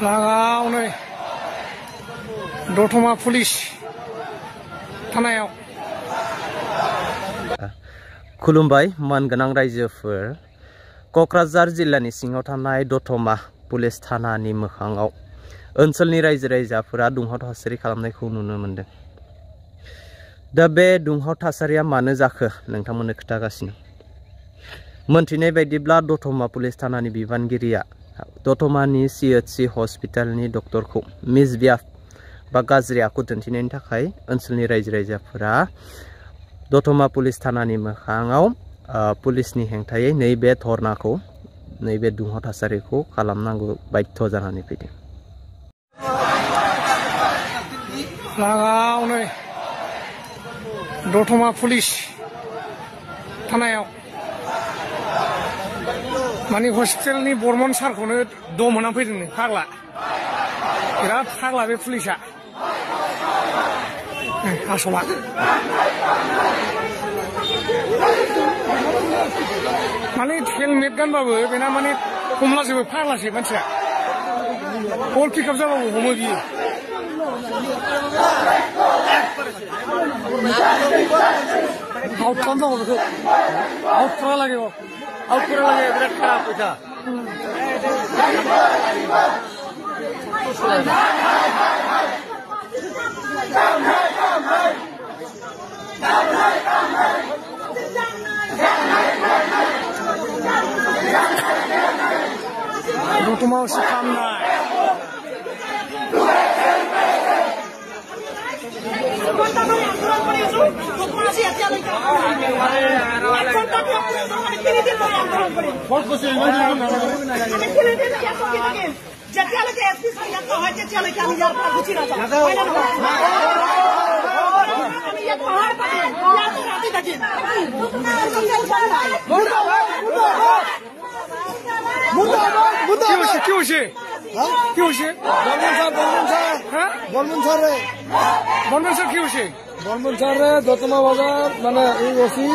लागावनो दतमा पुलिस थानायाव खुलुमबाय मानगोनां रायजोफोर कक्राझार जिल्लानि सिङाव थानाय दतमा पुलिस थानानि मोखाङाव ओनसोलनि रायजो राजाफोरा दुंहाव थासारि खालामनायखौ नुनो मोनदों। दा बे दुंहाव थासारिया मानो जाखो नोंथांमोननो खोन्थागासिनो। मोनथिनाय बायदिब्ला दतमा पुलिस थानानि बिबानगिरिया दतमानि CHC हस्पिटालनि डक्टरखौ मिसबिहेव बा गाज्रि आखु दिन्थिनायनि थाखाय ओनसोलनि रायजो राजाफोरा दतमा पुलिस थानानि मोखाङाव पुलिसनि हेंथायै नैबे धरनाखौ नैबे दुंहाव थासारिखौ खालामनांगौ बाध्य जानानै फैदों। लागावनो दतमा पुलिस थानायाव माने हस्पिटालनि बर्मन सारखौनो दम होनानै फैदों फाग्ला बिराद फाग्ला बे पुलिसा आसला माने हेलमेट गानबाबो बेना माने हमलाजोबो फाग्लासो मानसिया कल पिकआप जाबाबो हमो बियो आउट खालामनांगौ बेखौ आउट खालामलागे बिराद खाराब फैसा दतमा एसे खालामनाय দতমা বাজার মানে এই ওসি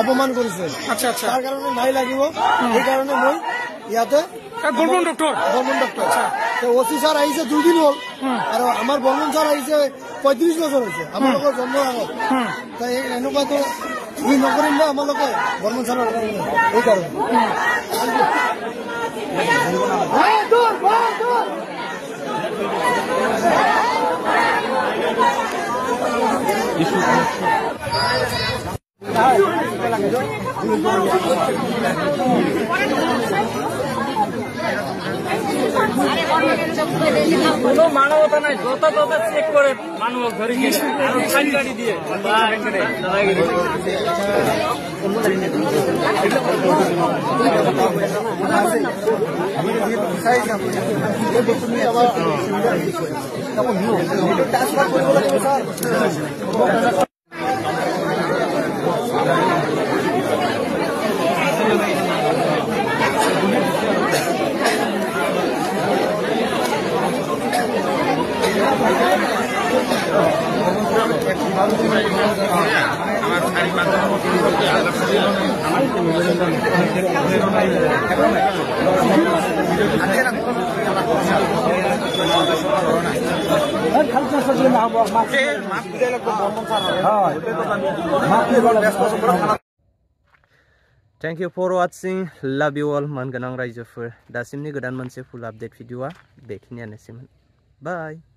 অপমান করেছে। আচ্ছা আচ্ছা তার কারণে নাই লাগিব এই কারণে মই ইয়াতে বর্মন ডক্টর তো ওসি স্যার আইছে 2 দিন হল আর আমার বর্মন স্যার আইছে 35 বছর হয়েছে আমার লোক জন্ম আগত তাই এনেকুৱা তো ই নকৰিম না আমার লোক বর্মন স্যার এই কারণে কোনো মানবতা নাই যত চেক করে মানব ধরে গাড়ি দিয়ে Thank you for watching. Love you all मानगोनां रायजोफोर दासिमनि गोदान मोनसे फुल आपडेट भिडिअआ बेखिनियानोसैमोन। Bye.